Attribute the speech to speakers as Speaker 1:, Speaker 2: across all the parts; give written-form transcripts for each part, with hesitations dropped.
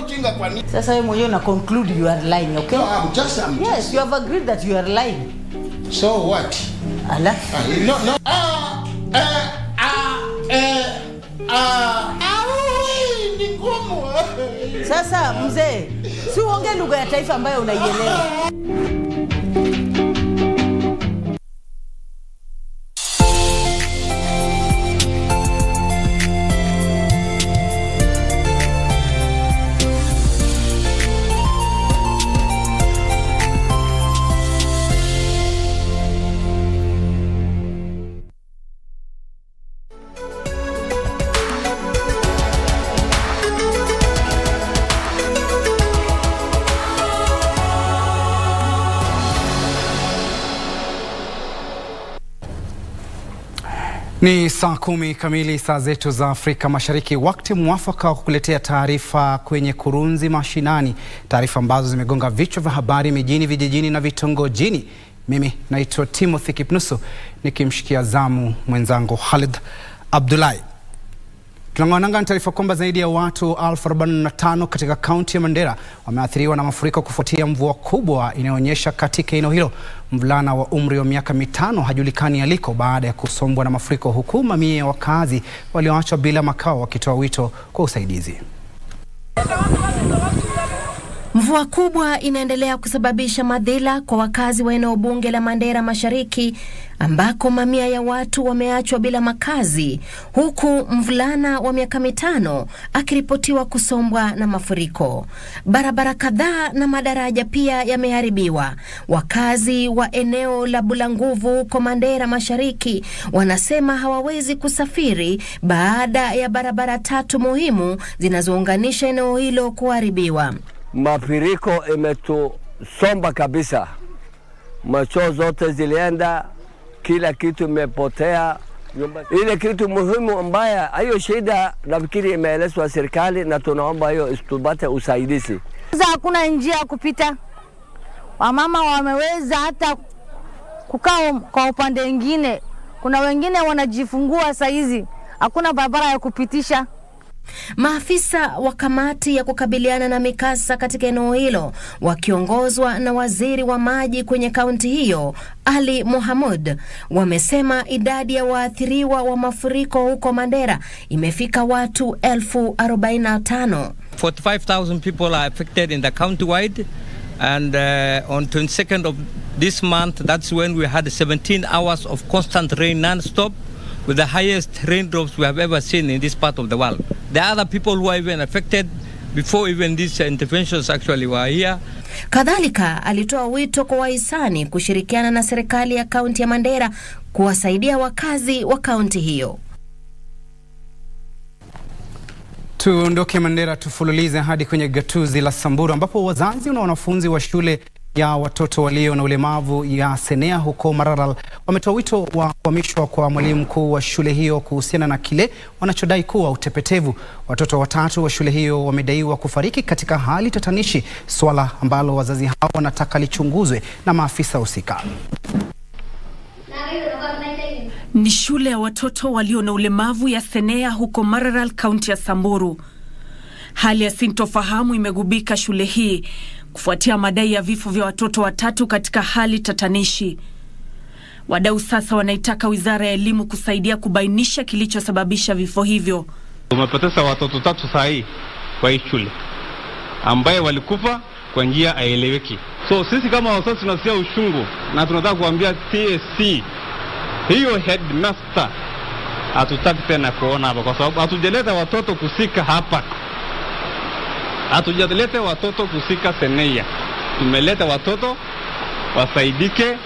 Speaker 1: ujinga kwa nini?
Speaker 2: Sasa wewe mwenyewe una conclude you are lying, okay?
Speaker 1: No, yes,
Speaker 2: you have agreed that you are lying.
Speaker 1: So what?
Speaker 2: Allah.
Speaker 1: No. Ni ngumu.
Speaker 2: Sasa mzee, si uongee lugha ya taifa ambayo unaielewa.
Speaker 3: Ni saa 10 kamili saa zetu za Afrika Mashariki, wakati mwafaka wa kukuletea taarifa kwenye Kurunzi Mashinani, taarifa ambazo zimegonga vichwa vya habari mijini, vijijini na vitongojini. Mimi naitwa Kipnusu nikimshikia zamu mwenzangu Khalid Abdullahi. Tunang'ananga taarifa kwamba zaidi ya watu 45 katika kaunti ya Mandera wameathiriwa na mafuriko kufuatia mvua kubwa inayoonyesha katika eneo hilo. Mvulana wa umri wa miaka 5 hajulikani aliko baada ya kusombwa na mafuriko, huku mamia ya wakazi walioachwa bila makao wakitoa wito kwa usaidizi.
Speaker 4: Mvua kubwa inaendelea kusababisha madhila kwa wakazi wa eneo bunge la Mandera Mashariki, ambako mamia ya watu wameachwa bila makazi, huku mvulana wa miaka 5 akiripotiwa kusombwa na mafuriko. Barabara kadhaa na madaraja pia yameharibiwa. Wakazi wa eneo la Bulanguvu kwa Mandera Mashariki wanasema hawawezi kusafiri baada ya barabara 3 muhimu zinazounganisha eneo hilo kuharibiwa.
Speaker 5: Mafuriko imetusomba kabisa. Macho zote zilienda, kila kitu imepotea. Ile kitu muhimu ambaye hiyo shida nafikiri imeelezwa serikali, na tunaomba hiyo tupate usaidizi.
Speaker 6: Hakuna njia ya kupita. Wamama wameweza hata kukaa kwa upande mwingine. Kuna wengine wanajifungua saizi. Hakuna barabara ya kupitisha.
Speaker 4: Maafisa wa kamati ya kukabiliana na mikasa katika eneo hilo wakiongozwa na waziri wa maji kwenye kaunti hiyo Ali Mohamud wamesema idadi ya waathiriwa wa mafuriko huko Mandera imefika watu 45,000.
Speaker 7: 45,000 people are affected in the county-wide, and on 22nd of this month, that's when we had 17 hours of constant rain non-stop, with the highest raindrops we have ever seen in this part of the world. There are other people who are even affected before even these interventions actually were here.
Speaker 4: Kadhalika alitoa wito kwa wahisani kushirikiana na serikali ya kaunti ya Mandera kuwasaidia wakazi wa kaunti hiyo.
Speaker 3: Tuondoke Mandera tufululize hadi kwenye gatuzi la Samburu, ambapo wazazi na wanafunzi wa shule ya watoto walio na ulemavu ya Senea huko Maralal wametoa wito wa kuhamishwa kwa mwalimu mkuu wa shule hiyo kuhusiana na kile wanachodai kuwa utepetevu. Watoto 3 wa shule hiyo wamedaiwa kufariki katika hali tatanishi, swala ambalo wazazi hao wanataka lichunguzwe na maafisa husika.
Speaker 8: Ni shule ya watoto walio na ulemavu ya Senea huko Maralal, kaunti ya Samburu. Hali ya sintofahamu imegubika shule hii kufuatia madai ya vifo vya watoto 3 katika hali tatanishi. Wadau sasa wanaitaka Wizara ya Elimu kusaidia kubainisha kilichosababisha vifo hivyo.
Speaker 9: Tumepoteza watoto 3 sahi kwa hii shule ambaye walikufa kwa njia haieleweki. So sisi kama wazazi tunasikia ushungu na tunataka kuambia TSC, hiyo headmaster hatutaki tena kuona hapa, kwa sababu hatujaleta watoto kusika hapa. Hatujaleta watoto kusika Senea. Tumeleta watoto wasaidike,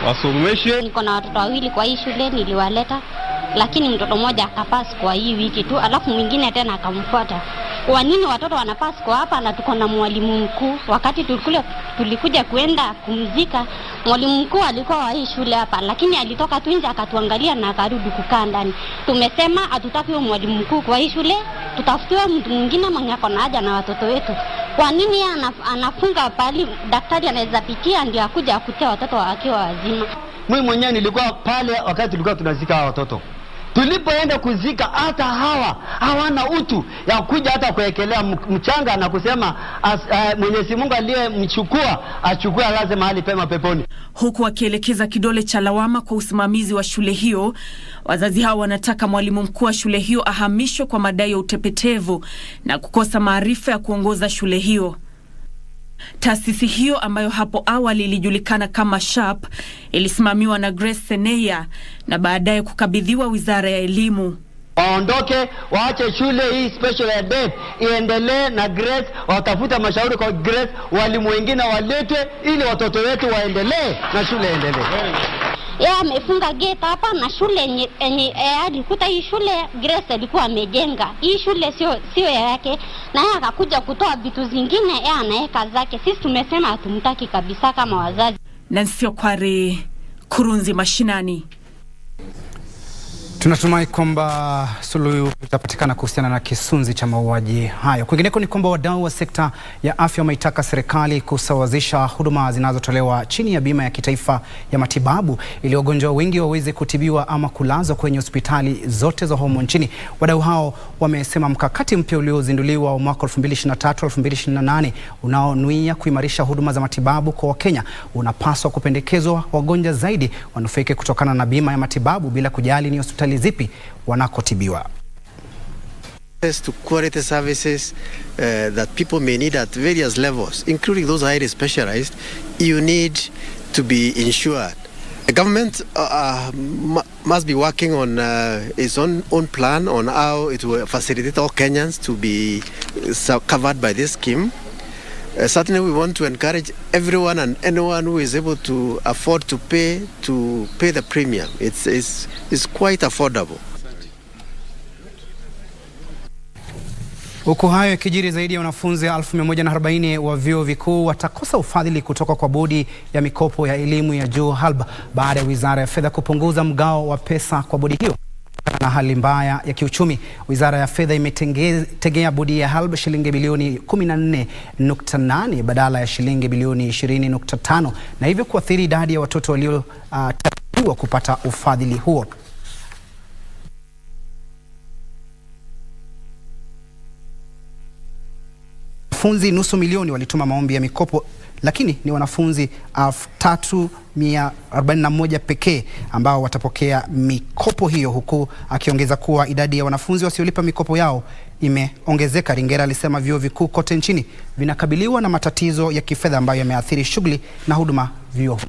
Speaker 9: wasomeshwe.
Speaker 10: Niko na watoto 2 kwa hii shule niliwaleta, lakini mtoto mmoja akapasi kwa hii wiki tu, alafu mwingine tena akamfuata. Kwa nini watoto wanapasi kwa hapa na tuko na mwalimu mkuu? Wakati tulikuja kuenda kumzika, mwalimu mkuu alikuwa wa hii shule hapa, lakini alitoka tu nje akatuangalia na akarudi kukaa ndani. Tumesema hatutaki huyo mwalimu mkuu kwa hii shule, tutafutiwe mtu mwingine mwenye ako na haja na watoto wetu. Kwa nini anafunga pali daktari anaweza pitia ndio akuja akutia watoto wakiwa wazima?
Speaker 11: Mimi mwenyewe nilikuwa pale wakati tulikuwa tunazika watoto. Tulipoenda kuzika, hata hawana utu ya kuja hata kuekelea mchanga na kusema Mwenyezi Mungu aliyemchukua achukue alaze mahali pema peponi.
Speaker 8: Huku akielekeza kidole cha lawama kwa usimamizi wa shule hiyo, wazazi hao wanataka mwalimu mkuu wa shule hiyo ahamishwe kwa madai ya utepetevu na kukosa maarifa ya kuongoza shule hiyo. Taasisi hiyo ambayo hapo awali ilijulikana kama SHAP ilisimamiwa na Grace Seneya na baadaye kukabidhiwa Wizara ya Elimu.
Speaker 11: Waondoke, waache shule hii special ed iendelee na Grace, watafuta mashauri kwa Grace, walimu wengine waletwe ili watoto wetu waendelee na shule endelee.
Speaker 10: Yeye amefunga gate hapa na shule alikuta hii shule Grace alikuwa amejenga. Hii shule sio yake, na yeye akakuja kutoa vitu zingine yeye anaweka zake. Sisi tumesema hatumtaki kabisa kama wazazi.
Speaker 8: Na sio kware Kurunzi Mashinani.
Speaker 3: Tunatumai kwamba suluhu itapatikana kuhusiana na kisunzi cha mauaji hayo. Kwingineko ni kwamba wadau wa sekta ya afya wameitaka serikali kusawazisha huduma zinazotolewa chini ya bima ya kitaifa ya matibabu ili wagonjwa wengi waweze kutibiwa ama kulazwa kwenye hospitali zote za humu nchini. Wadau hao wamesema mkakati mpya uliozinduliwa wa mwaka 2023-2028 unaonuia kuimarisha huduma za matibabu kwa Wakenya unapaswa kupendekezwa wagonjwa zaidi wanufaike kutokana na bima ya matibabu bila kujali ni hospitali zipi wanakotibiwa.
Speaker 12: To quality services that people may need at various levels, including those highly specialized, you need to be insured. The government must be working on its own plan on how it will facilitate all Kenyans to be covered by this scheme. Certainly we want to encourage everyone and anyone who is able to afford to pay the premium. It's quite affordable.
Speaker 3: Huku hayo yakijiri, zaidi ya wanafunzi 1140 wa vyuo vikuu watakosa ufadhili kutoka kwa bodi ya mikopo ya elimu ya juu HALB baada ya Wizara ya Fedha kupunguza mgao wa pesa kwa bodi hiyo. Na hali mbaya ya kiuchumi, Wizara ya Fedha imetegea bodi ya HALB shilingi bilioni 14.8 badala ya shilingi bilioni 20.5 na hivyo kuathiri idadi ya watoto waliotarajiwa kupata ufadhili huo. Wanafunzi nusu milioni walituma maombi ya mikopo, lakini ni wanafunzi 3,341 pekee ambao watapokea mikopo hiyo, huku akiongeza kuwa idadi ya wanafunzi wasiolipa mikopo yao imeongezeka. Ringera alisema vyuo vikuu kote nchini vinakabiliwa na matatizo ya kifedha ambayo yameathiri shughuli na huduma vyuo.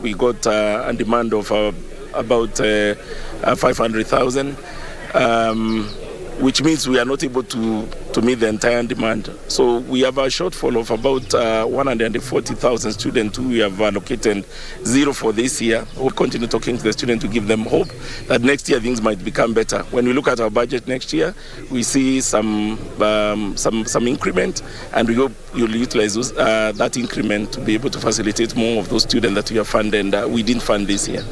Speaker 13: We got a demand of about 500,000 which means we are not able to meet the entire demand. So we have a shortfall of about 140,000 students who we have allocated zero for this year. We'll continue talking to the students to give them hope that next year things might become better. When we look at our budget next year, we see some increment, and we hope you'll utilize that increment to be able to facilitate more of those students that we have funded and we didn't fund this year.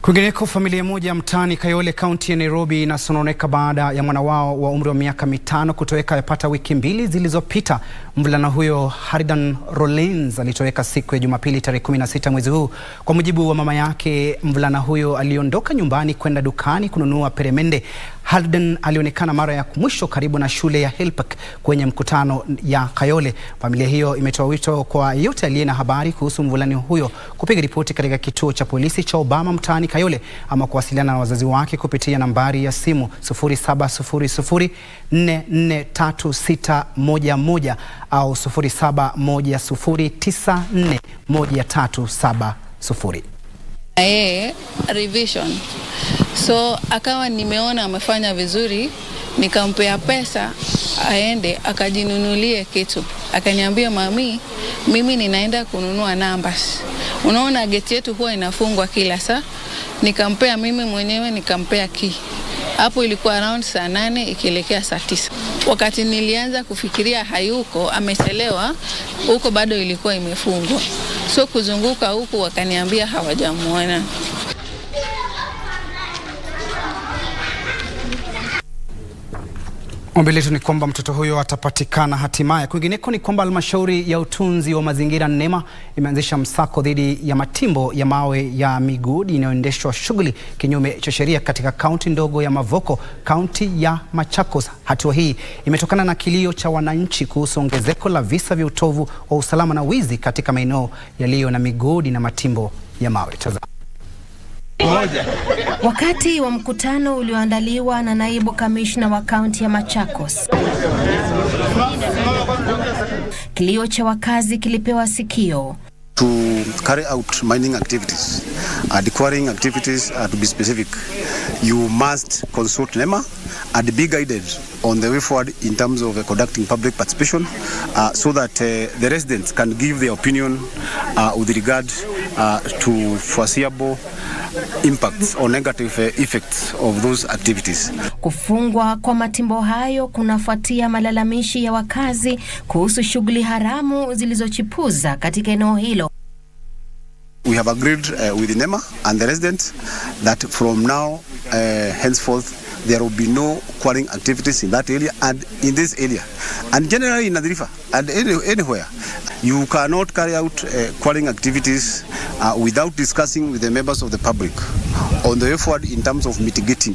Speaker 3: Kwingineko, familia moja mtaani Kayole, kaunti ya Nairobi inasononeka baada ya mwana wao wa umri wa miaka 5 kutoweka yapata wiki 2 zilizopita. Mvulana huyo Haridan Rollins alitoweka siku ya Jumapili tarehe 16 mwezi huu. Kwa mujibu wa mama yake, mvulana huyo aliondoka nyumbani kwenda dukani kununua peremende. Haridan alionekana mara ya mwisho karibu na shule ya Hillpark kwenye mkutano ya Kayole. Familia hiyo imetoa wito kwa yeyote aliye na habari kuhusu mvulana huyo kupiga ripoti katika kituo cha polisi cha Obama mtaani Kayole ama kuwasiliana na wazazi wake kupitia nambari ya simu 0700443611 au 0710941370.
Speaker 14: Revision. So akawa nimeona amefanya vizuri, nikampea pesa aende akajinunulie kitu. Akaniambia, mami, mimi ninaenda kununua numbers. Unaona gate yetu huwa inafungwa kila saa. Nikampea mimi mwenyewe, nikampea key. Hapo ilikuwa around saa 8 ikielekea saa 9. Wakati nilianza kufikiria hayuko, amechelewa, huko bado ilikuwa imefungwa. So kuzunguka huku wakaniambia hawajamuona.
Speaker 3: Ombi letu ni kwamba mtoto huyo atapatikana hatimaye. Kwingineko ni kwamba halmashauri ya utunzi wa mazingira NEMA imeanzisha msako dhidi ya matimbo ya mawe ya migodi inayoendeshwa shughuli kinyume cha sheria katika kaunti ndogo ya Mavoko, kaunti ya Machakos. Hatua hii imetokana na kilio cha wananchi kuhusu ongezeko la visa vya utovu wa usalama na wizi katika maeneo yaliyo na migodi na matimbo ya mawe. Tazama.
Speaker 4: Wakati wa mkutano ulioandaliwa na naibu kamishna wa kaunti ya Machakos, kilio cha wakazi kilipewa sikio.
Speaker 15: To carry out mining activities, quarrying activities, to be specific, you must consult NEMA and be guided on the way forward in terms of conducting public participation, so that the residents can give their opinion with regard to foreseeable impacts or negative effects of those activities.
Speaker 4: Kufungwa kwa matimbo hayo kunafuatia malalamishi ya wakazi kuhusu shughuli haramu zilizochipuza katika eneo hilo.
Speaker 15: We have agreed with NEMA and the residents that from now henceforth there will be no quarrying activities in that area and in this area, and generally in the river and anywhere. You cannot carry out quarrying activities without discussing with the members of the public on the way forward in terms of mitigating.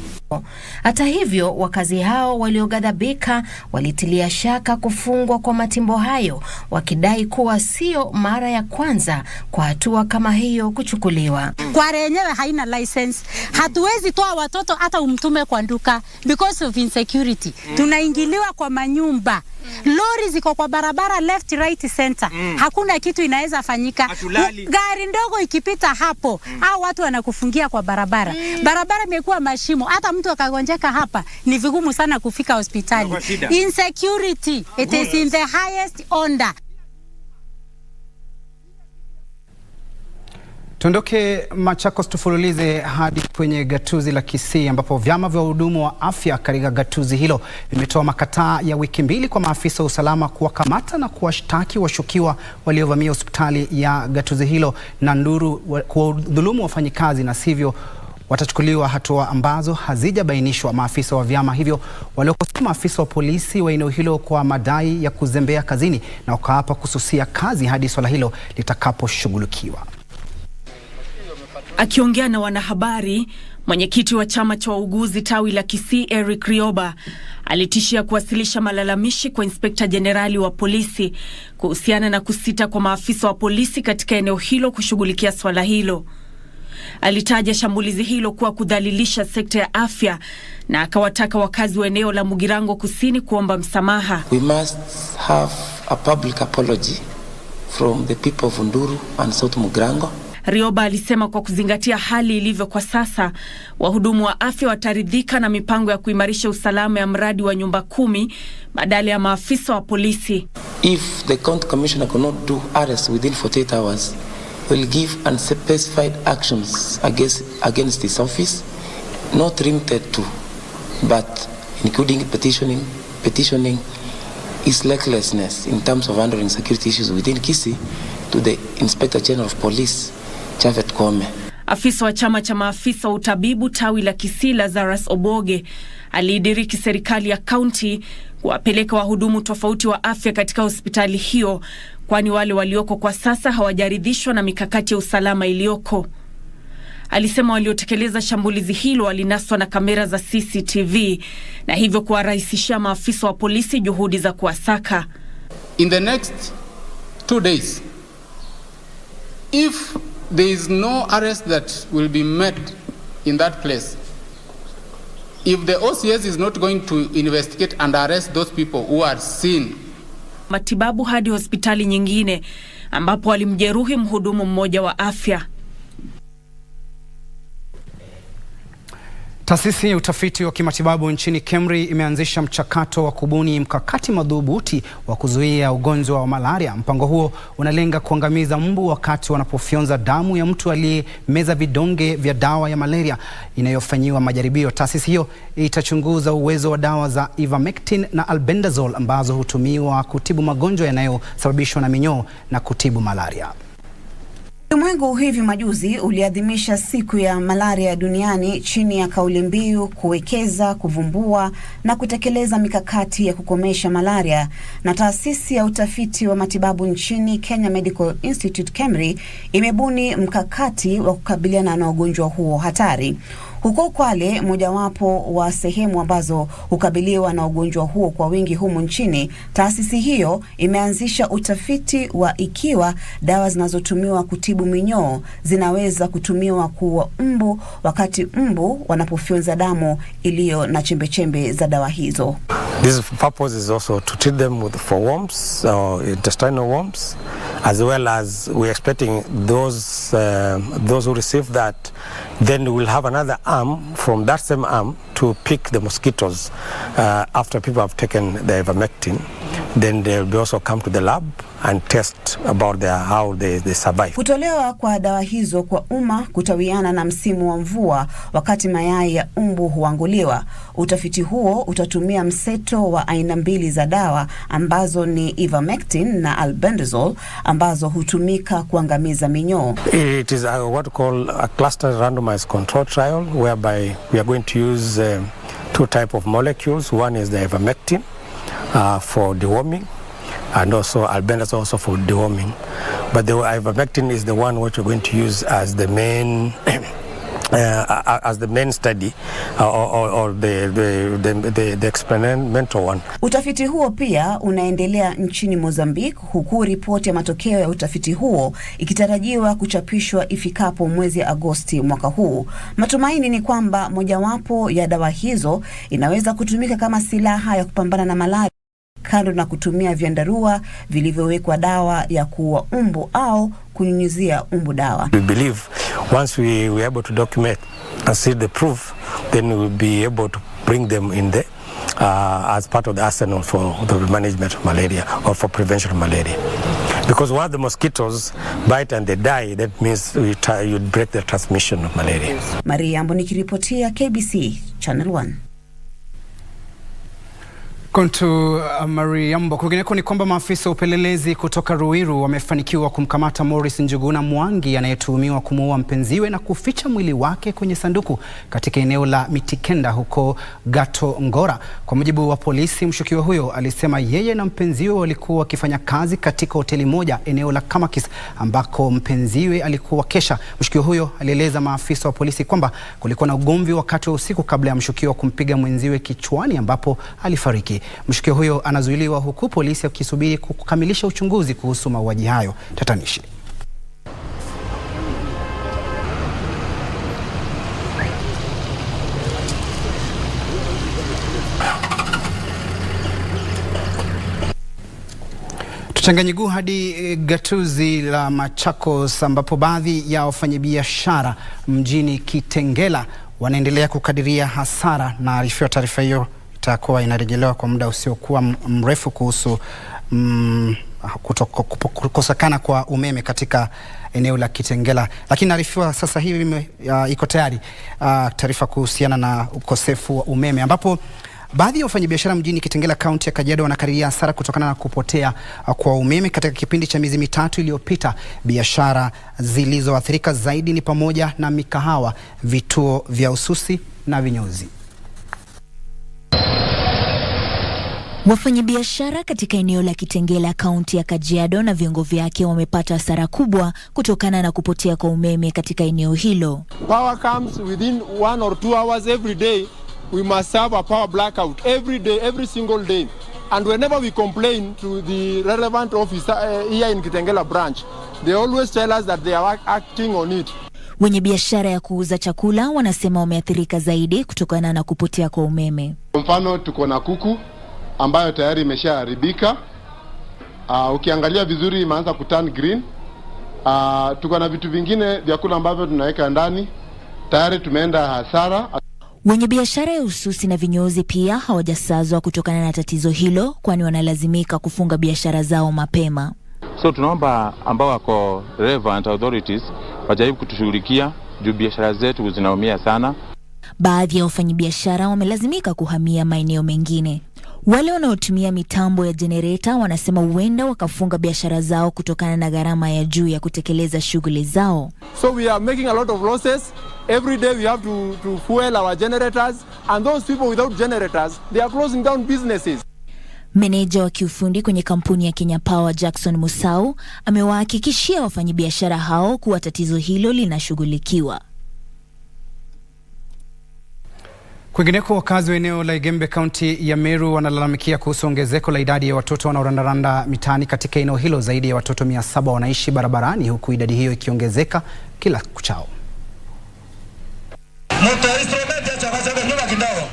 Speaker 4: Hata hivyo, wakazi hao walioghadhabika walitilia shaka kufungwa kwa matimbo hayo, wakidai kuwa sio mara ya kwanza kwa hatua kama hiyo kuchukuliwa.
Speaker 16: Kware yenyewe haina license. Hatuwezi toa watoto hata umtume kwa nduka because of insecurity. Tunaingiliwa kwa manyumba. Lori ziko kwa barabara left, right, center. Hakuna kitu inaweza fanyika. Gari ndogo ikipita hapo, au watu wanakufungia kwa barabara. Barabara imekuwa mashimo. Hata mtu akagonjeka hapa ni vigumu sana kufika hospitali. Insecurity, it is in the highest order.
Speaker 3: Tuondoke Machakos tufululize hadi kwenye gatuzi la Kisii, ambapo vyama vya wahudumu wa afya katika gatuzi hilo vimetoa makataa ya wiki 2 kwa maafisa wa usalama kuwakamata na kuwashtaki washukiwa waliovamia hospitali ya gatuzi hilo na nduru kuwadhulumu wafanyikazi, na sivyo watachukuliwa hatua ambazo hazijabainishwa. Maafisa wa vyama hivyo waliokosoa maafisa wa polisi wa eneo hilo kwa madai ya kuzembea kazini na wakaapa kususia kazi hadi swala hilo litakaposhughulikiwa.
Speaker 8: Akiongea na wanahabari, mwenyekiti wa chama cha wauguzi tawi la Kisii Eric Rioba alitishia kuwasilisha malalamishi kwa inspekta jenerali wa polisi kuhusiana na kusita kwa maafisa wa polisi katika eneo hilo kushughulikia swala hilo. Alitaja shambulizi hilo kuwa kudhalilisha sekta ya afya na akawataka wakazi wa eneo la Mugirango Kusini kuomba msamaha.
Speaker 17: We must have a public apology from the people of Nduru and South Mugirango.
Speaker 8: Rioba alisema kwa kuzingatia hali ilivyo kwa sasa, wahudumu wa afya wataridhika na mipango ya kuimarisha usalama ya mradi wa nyumba 10 badala ya maafisa wa polisi.
Speaker 17: If the county commissioner cannot do arrest within 48 hours, will give unspecified actions against his office, not limited to, but including petitioning his recklessness in terms of handling security issues within Kisii to the Inspector General of Police, Chavet Kome.
Speaker 8: Afisa wa chama cha maafisa wa utabibu tawi la Kisii Lazarus Oboge aliidiriki serikali ya kaunti kuwapeleka wahudumu tofauti wa afya katika hospitali hiyo, kwani wale walioko kwa sasa hawajaridhishwa na mikakati ya usalama iliyoko. Alisema waliotekeleza shambulizi hilo walinaswa na kamera za CCTV na hivyo kuwarahisishia maafisa wa polisi juhudi za kuwasaka.
Speaker 18: In the next 2 days, if there is no arrest that will be made in that place, if the OCS is not going to investigate and arrest those people who are seen,
Speaker 8: matibabu hadi hospitali nyingine ambapo walimjeruhi mhudumu mmoja wa afya.
Speaker 3: Taasisi ya utafiti wa kimatibabu nchini KEMRI imeanzisha mchakato wa kubuni mkakati madhubuti wa kuzuia ugonjwa wa malaria. Mpango huo unalenga kuangamiza mbu wakati wanapofyonza damu ya mtu aliyemeza vidonge vya dawa ya malaria inayofanyiwa majaribio. Taasisi hiyo itachunguza uwezo wa dawa za ivermectin na albendazole ambazo hutumiwa kutibu magonjwa yanayosababishwa na minyoo na kutibu malaria.
Speaker 19: Ulimwengu hivi majuzi uliadhimisha siku ya malaria duniani chini ya kauli mbiu kuwekeza, kuvumbua na kutekeleza mikakati ya kukomesha malaria, na taasisi ya utafiti wa matibabu nchini Kenya Medical Institute KEMRI imebuni mkakati wa kukabiliana na ugonjwa huo hatari. Huko Kwale, mojawapo wa sehemu ambazo hukabiliwa na ugonjwa huo kwa wingi humu nchini, taasisi hiyo imeanzisha utafiti wa ikiwa dawa zinazotumiwa kutibu minyoo zinaweza kutumiwa kuua mbu wakati mbu wanapofyonza damu iliyo na chembechembe za dawa hizo.
Speaker 20: This purpose is also to treat them for worms, intestinal worms, as well as we're expecting those who receive that, then we'll have another arm from that same arm to pick the mosquitoes after people have taken the ivermectin. Then they'll also come to the lab and test about how they survive.
Speaker 19: Kutolewa kwa dawa hizo kwa umma kutawiana na msimu wa mvua wakati mayai ya mbu huanguliwa. Utafiti huo utatumia mseto wa aina mbili za dawa ambazo ni ivermectin na albendazole ambazo hutumika kuangamiza minyoo.
Speaker 20: It is what we call a cluster randomized control trial whereby we are going to use two types of molecules. One is the ivermectin for deworming, and also albendazole also for deworming. But the ivermectin is the one which we're going to use as the main study or the experimental one.
Speaker 19: Utafiti huo pia unaendelea nchini Mozambique, huku ripoti ya matokeo ya utafiti huo ikitarajiwa kuchapishwa ifikapo mwezi Agosti mwaka huu. Matumaini ni kwamba mojawapo ya dawa hizo inaweza kutumika kama silaha ya kupambana na malaria, kando na kutumia vyandarua vilivyowekwa dawa ya kuua mbu au kunyunyizia mbu dawa.
Speaker 20: We believe once we are able to document and see the proof, then we will be able to bring them in the as part of the arsenal for the management of malaria or for prevention of malaria. Because once the mosquitoes bite and they die, that means you break the transmission of malaria.
Speaker 19: Maria Ambo nikiripotia KBC Channel 1.
Speaker 3: Kontu Mariambo. Kwingineko ni kwamba maafisa upelelezi kutoka Ruiru wamefanikiwa kumkamata Morris Njuguna Mwangi anayetuhumiwa kumuua mpenziwe na kuficha mwili wake kwenye sanduku katika eneo la Mitikenda huko Gato Ngora. Kwa mujibu wa polisi, mshukiwa huyo alisema yeye na mpenziwe walikuwa wakifanya kazi katika hoteli moja eneo la Kamakis ambako mpenziwe alikuwa kesha. Mshukiwa huyo alieleza maafisa wa polisi kwamba kulikuwa na ugomvi wakati wa usiku kabla ya mshukiwa kumpiga mwenziwe kichwani ambapo alifariki. Mshukiwa huyo anazuiliwa huku polisi wakisubiri kukamilisha uchunguzi kuhusu mauaji hayo tatanishi. Tuchanganyiguu hadi gatuzi la Machakos ambapo baadhi ya wafanyabiashara mjini Kitengela wanaendelea kukadiria hasara, na arifiwa taarifa hiyo itakuwa inarejelewa kwa muda usiokuwa mrefu kuhusu kukosekana kwa umeme katika eneo la Kitengela. Lakini naarifiwa sasa hivi iko tayari taarifa kuhusiana na ukosefu wa umeme, ambapo baadhi ya wafanyabiashara mjini Kitengela, kaunti ya Kajiado, wanakadiria hasara kutokana na kupotea kwa umeme katika kipindi cha miezi mitatu iliyopita. Biashara zilizoathirika zaidi ni pamoja na mikahawa, vituo vya ususi na vinyozi.
Speaker 21: Wafanyabiashara katika eneo la Kitengela, kaunti ya Kajiado, na viungo vyake wamepata hasara kubwa kutokana na kupotea kwa umeme katika eneo hilo.
Speaker 22: Power comes within 1 or 2 hours every day. We must have a power blackout every day, every single day. And whenever we complain to the relevant officer here in Kitengela branch, they always tell us that they are acting on it.
Speaker 21: Wenye biashara ya kuuza chakula wanasema wameathirika zaidi kutokana na kupotea kwa umeme.
Speaker 22: Kwa mfano, tuko na kuku ambayo tayari imeshaharibika. Ukiangalia vizuri imeanza kuturn green. Tuko na vitu vingine vyakula ambavyo tunaweka ndani, tayari tumeenda hasara.
Speaker 21: Wenye biashara ya ususi na vinyozi pia hawajasazwa kutokana na tatizo hilo, kwani wanalazimika kufunga biashara zao mapema.
Speaker 23: So tunaomba ambao wako relevant authorities wajaribu kutushughulikia juu biashara zetu zinaumia sana.
Speaker 21: Baadhi ya wafanyabiashara wamelazimika kuhamia maeneo mengine. Wale wanaotumia mitambo ya jenereta wanasema huenda wakafunga biashara zao kutokana na gharama ya juu ya kutekeleza shughuli zao.
Speaker 22: So we are making a lot of losses. Every day we have to fuel our generators, and those people without generators, they are closing down businesses.
Speaker 21: Meneja wa kiufundi kwenye kampuni ya Kenya Power Jackson Musau amewahakikishia wafanyabiashara hao kuwa tatizo hilo linashughulikiwa.
Speaker 3: Kwingineko, wakazi wa eneo la Igembe kaunti ya Meru wanalalamikia kuhusu ongezeko la idadi ya watoto wanaorandaranda mitaani katika eneo hilo. Zaidi ya watoto 700 wanaishi barabarani, huku idadi hiyo ikiongezeka kila kuchao.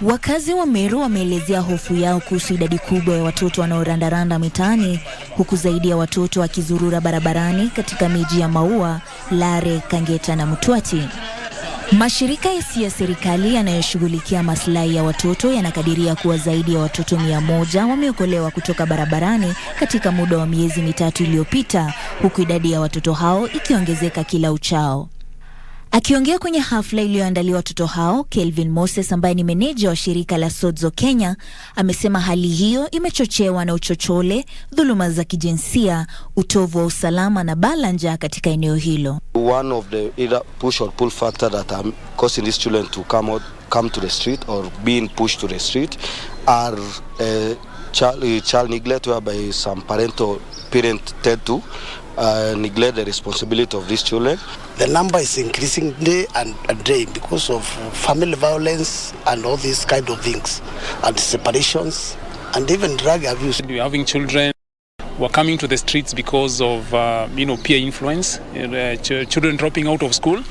Speaker 21: Wakazi wa Meru wameelezea hofu yao kuhusu idadi kubwa ya watoto wanaorandaranda mitaani, huku zaidi ya watoto wakizurura barabarani katika miji ya Maua, Lare, Kangeta na Mtwati. Mashirika yasiyo ya serikali yanayoshughulikia maslahi ya watoto yanakadiria kuwa zaidi ya watoto 100 wameokolewa kutoka barabarani katika muda wa miezi 3 iliyopita, huku idadi ya watoto hao ikiongezeka kila uchao. Akiongea kwenye hafla iliyoandaliwa watoto hao, Kelvin Moses ambaye ni meneja wa shirika la Sodzo Kenya amesema hali hiyo imechochewa na uchochole, dhuluma za kijinsia, utovu wa usalama na balanja katika eneo hilo.
Speaker 1: One of the either push or pull factor that are causing these children to come to the street or being pushed to the street are child neglect, whereby some parent tend to neglect the responsibility of these children.
Speaker 2: The number is increasing day and day because of family violence and all these kind of things, and separations and even drug abuse.
Speaker 5: We're having children who are coming to the streets because of peer influence, children dropping out of school.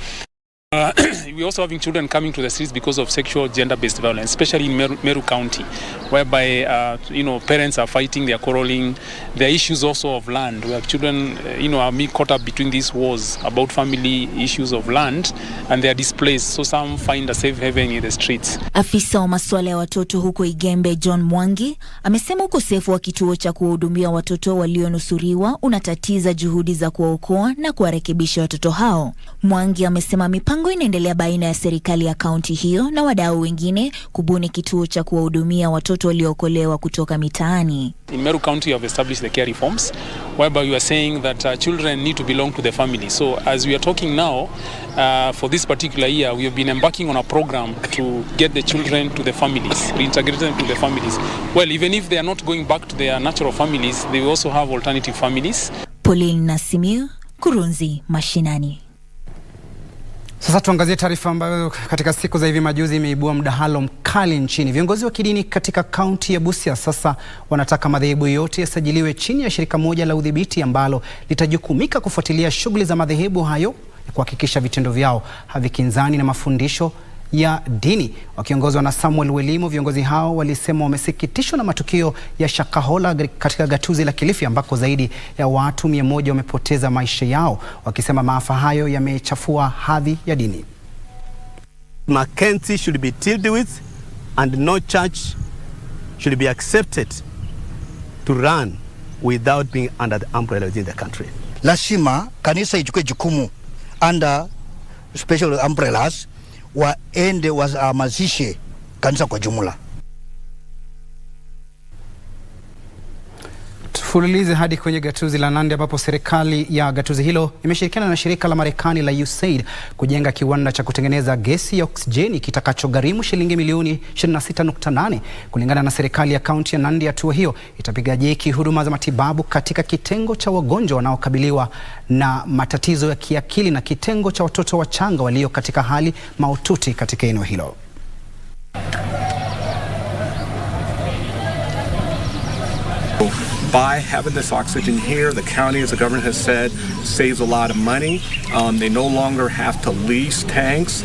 Speaker 5: We're also having children coming to the streets because of sexual gender-based violence, especially in Meru County, whereby parents are fighting, they are quarreling. There are issues also of land, where children are being caught up between these wars about family issues of land, and they are displaced. So some find a safe haven in the streets.
Speaker 21: Afisa wa masuala ya watoto huko Igembe, John Mwangi, amesema ukosefu wa kituo cha kuhudumia watoto walionusuriwa unatatiza juhudi za kuwaokoa na kuwarekebisha watoto hao. Mwangi amesema mipango inaendelea baina ya serikali ya kaunti hiyo na wadau wengine kubuni kituo cha kuwahudumia watoto waliookolewa kutoka mitaani.
Speaker 5: In Meru County, we have established the care reforms, whereby we are saying that children need to belong to the family. So as we are talking now, for this particular year, we have been embarking on a program to get the children to the families, reintegrate them to the families. Well, even if they are not going back to their natural families, they will also have alternative families.
Speaker 21: Pauline Nasimiu, Kurunzi, Mashinani.
Speaker 3: Sasa tuangazie taarifa ambayo katika siku za hivi majuzi imeibua mdahalo mkali nchini. Viongozi wa kidini katika kaunti ya Busia sasa wanataka madhehebu yote yasajiliwe chini ya shirika moja la udhibiti ambalo litajukumika kufuatilia shughuli za madhehebu hayo na kuhakikisha vitendo vyao havikinzani na mafundisho ya dini. Wakiongozwa na Samuel Welimo, viongozi hao walisema wamesikitishwa na matukio ya Shakahola katika gatuzi la Kilifi ambako zaidi ya watu 100 wamepoteza maisha yao, wakisema maafa hayo yamechafua hadhi ya dini.
Speaker 24: Mackenzie should be dealt with, and no church should be accepted to run without being under the umbrella within the country.
Speaker 25: Lazima kanisa ichukue jukumu under special umbrellas, waende wahamasishe kanisa kwa jumla.
Speaker 3: Tufululize hadi kwenye gatuzi la Nandi ambapo serikali ya gatuzi hilo imeshirikiana na shirika la Marekani la USAID kujenga kiwanda cha kutengeneza gesi ya oksijeni kitakachogharimu shilingi milioni 26.8. Kulingana na serikali ya kaunti ya Nandi, hatua hiyo itapiga jeki huduma za matibabu katika kitengo cha wagonjwa wanaokabiliwa na matatizo ya kiakili na kitengo cha watoto wachanga walio katika hali mahututi katika eneo hilo.
Speaker 26: By having this oxygen here, the county, as the government has said, saves a lot of money. They no longer have to lease tanks,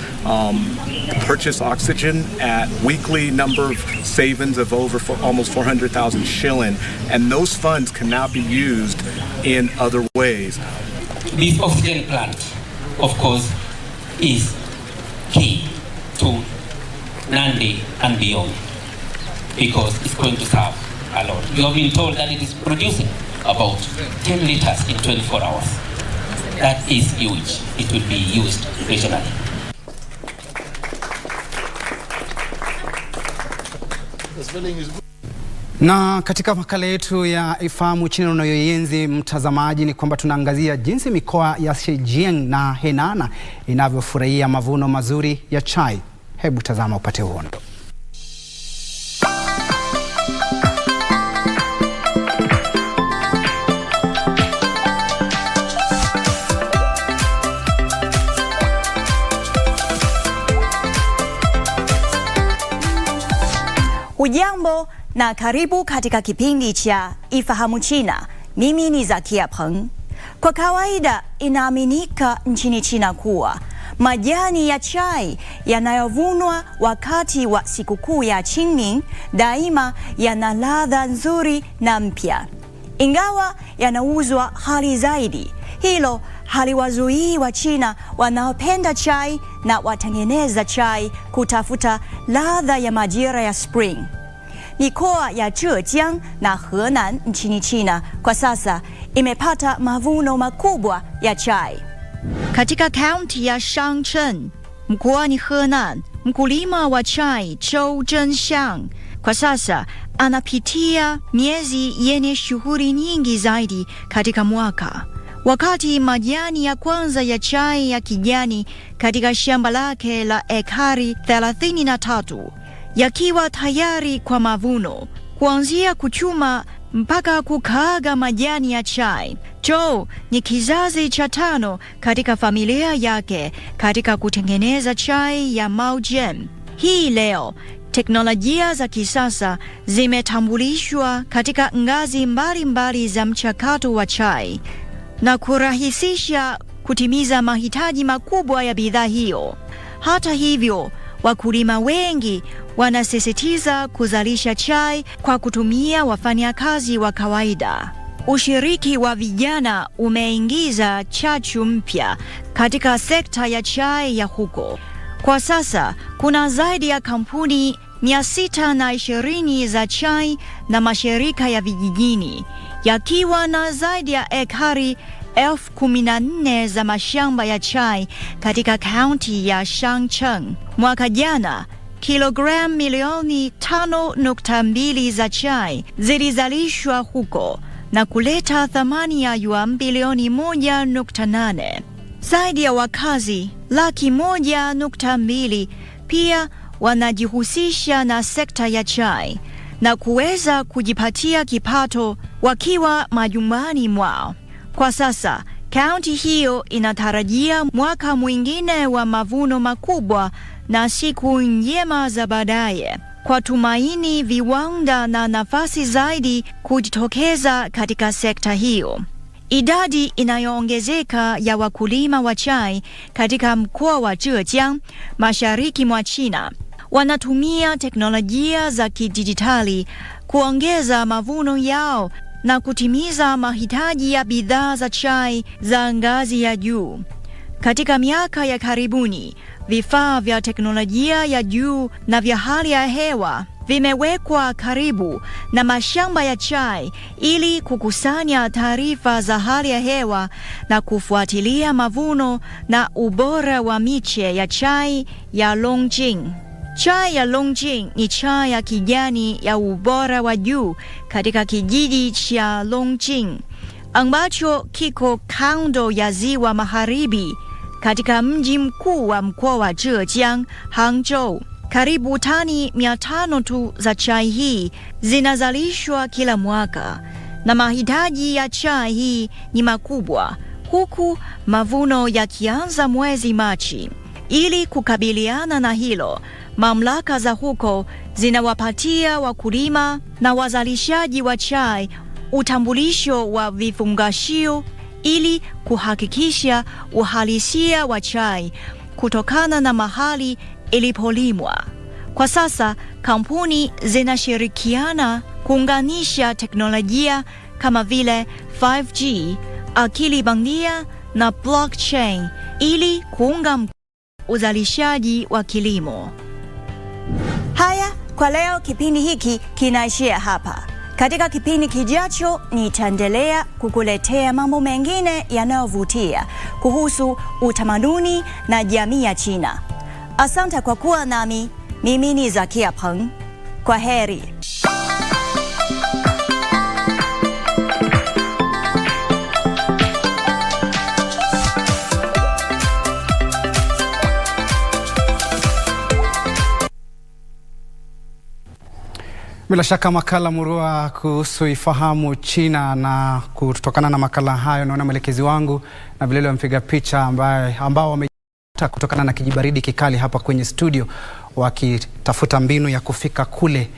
Speaker 26: purchase oxygen at weekly number of savings of almost 400,000 shilling, and those funds can now be used in other ways.
Speaker 27: This oxygen plant, of course, is key to Nandi and beyond, because it's going to serve a lot. You have been told that it is producing about 10 liters in 24 hours. That is huge. It will be used regionally.
Speaker 3: Na katika makala yetu ya Ifahamu China unayoienzi mtazamaji, ni kwamba tunaangazia jinsi mikoa ya Zhejiang na Henan inavyofurahia mavuno mazuri ya chai. Hebu tazama upate uhondo.
Speaker 6: Hujambo na karibu katika kipindi cha Ifahamu China. Mimi ni Zakia Peng. Kwa kawaida inaaminika nchini China kuwa majani ya chai yanayovunwa wakati wa sikukuu ya Qingming daima yana ladha nzuri na mpya. Ingawa yanauzwa ghali zaidi, hilo haliwazuii wa China wanaopenda chai na watengeneza chai kutafuta ladha ya majira ya spring. Mikoa ya Zhejiang na Henan nchini China kwa sasa imepata mavuno makubwa ya chai. Katika kaunti ya Shangcheng, mkoani Henan, mkulima wa chai Zhou Zhenxiang kwa sasa anapitia miezi yenye shughuli nyingi zaidi katika mwaka. Wakati majani ya kwanza ya chai ya kijani katika shamba lake la ekari 33 yakiwa tayari kwa mavuno, kuanzia kuchuma mpaka kukaaga majani ya chai, Zhou ni kizazi cha 5 katika familia yake katika kutengeneza chai ya Maojian. Hii leo teknolojia za kisasa zimetambulishwa katika ngazi mbalimbali za mchakato wa chai na kurahisisha kutimiza mahitaji makubwa ya bidhaa hiyo. Hata hivyo, wakulima wengi wanasisitiza kuzalisha chai kwa kutumia wafanyakazi wa kawaida. Ushiriki wa vijana umeingiza chachu mpya katika sekta ya chai ya huko. Kwa sasa kuna zaidi ya kampuni 620 za chai na mashirika ya vijijini yakiwa na zaidi ya ekari 14,000 za mashamba ya chai katika kaunti ya Shangcheng. Mwaka jana, kilogramu milioni 5.2 za chai zilizalishwa huko na kuleta thamani ya yuan bilioni 1.8. Zaidi ya wakazi 1.2 pia wanajihusisha na sekta ya chai na kuweza kujipatia kipato wakiwa majumbani mwao. Kwa sasa, kaunti hiyo inatarajia mwaka mwingine wa mavuno makubwa na siku njema za baadaye, kwa tumaini viwanda na nafasi zaidi kujitokeza katika sekta hiyo. Idadi inayoongezeka ya wakulima wa chai katika mkoa wa Zhejiang, mashariki mwa China, wanatumia teknolojia za kidijitali kuongeza mavuno yao na kutimiza mahitaji ya bidhaa za chai za ngazi ya juu. Katika miaka ya karibuni, vifaa vya teknolojia ya juu na vya hali ya hewa vimewekwa karibu na mashamba ya chai ili kukusanya taarifa za hali ya hewa na kufuatilia mavuno na ubora wa miche ya chai ya Longjing. Chai ya Longjing ni chai ya kijani ya ubora wa juu katika kijiji cha Longjing ambacho kiko kando ya ziwa magharibi katika mji mkuu wa mkoa wa Zhejiang, Hangzhou. Karibu tani 500 tu za chai hii zinazalishwa kila mwaka na mahitaji ya chai hii ni makubwa, huku mavuno yakianza mwezi Machi. Ili kukabiliana na hilo, mamlaka za huko zinawapatia wakulima na wazalishaji wa chai utambulisho wa vifungashio ili kuhakikisha uhalisia wa chai kutokana na mahali ilipolimwa. Kwa sasa, kampuni zinashirikiana kuunganisha teknolojia kama vile 5G, akili bandia na blockchain ili kuunga uzalishaji wa kilimo. Haya, kwa leo kipindi hiki kinaishia hapa. Katika kipindi kijacho nitaendelea kukuletea mambo mengine yanayovutia kuhusu utamaduni na jamii ya China. Asante kwa kuwa nami. Mimi ni Zakia Peng. Kwa heri.
Speaker 3: Bila shaka makala murua kuhusu ifahamu China, na kutokana na makala hayo naona mwelekezi wangu na vile vile mpiga picha ambao wamejita kutokana na kijibaridi kikali hapa kwenye studio wakitafuta mbinu ya kufika kule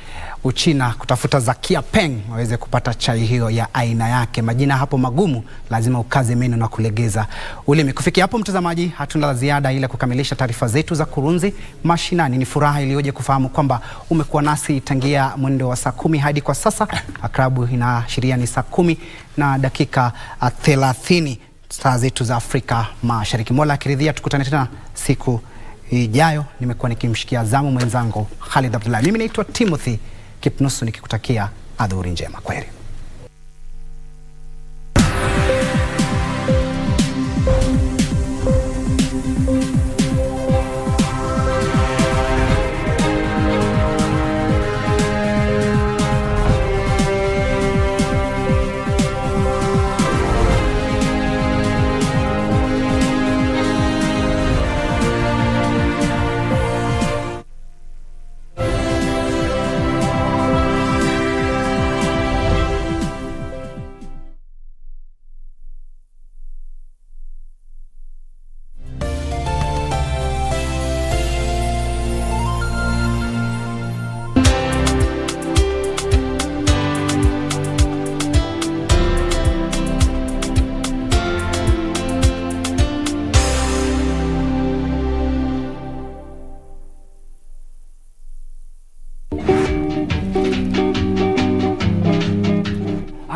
Speaker 3: Uchina kutafuta Zakia Peng waweze kupata chai hiyo ya aina yake. Majina hapo magumu, lazima ukaze meno na kulegeza ulimi. Kufikia hapo mtazamaji, hatuna la ziada ila kukamilisha taarifa zetu za Kurunzi Mashinani. Ni furaha iliyoje kufahamu kwamba umekuwa nasi tangia mwendo wa saa 10 hadi kwa sasa. Akrabu inaashiria ni saa 10 na dakika 30 saa zetu za Afrika Mashariki. Mola akiridhia tukutane tena siku ijayo. Nimekuwa nikimshikia zamu mwenzangu Khalid Abdullah. Mimi naitwa Timothy Kipnusu nikikutakia adhuhuri njema. Kwaheri.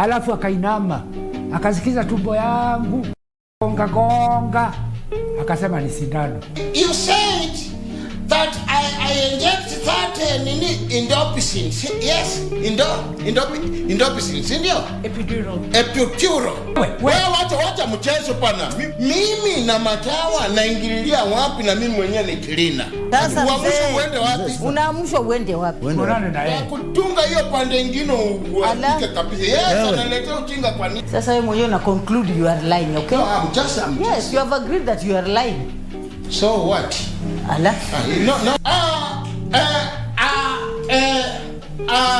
Speaker 7: Alafu akainama, akasikiza tumbo yangu gonga gonga, akasema ni sindano.
Speaker 9: You said that I inject that indopicins. Yes, indopicins, ndio?
Speaker 7: Epidural.
Speaker 9: Wewe wacha mchezo pana. Mimi na matawa naingililia wapi na mimi mwenyewe ni cleaner.
Speaker 10: Sasa
Speaker 9: uamsho uende wapi?
Speaker 10: Unaamsho uende wapi?
Speaker 7: Unaona na yeye.
Speaker 9: Kutunga hiyo pande nyingine uandike kabisa. Yes, analetea ujinga kwa nini?
Speaker 10: Sasa wewe mwenyewe una conclude you are lying, okay?
Speaker 9: No, I'm just
Speaker 10: yes, you have agreed that you are lying.
Speaker 9: So what?
Speaker 10: Allah.
Speaker 9: No.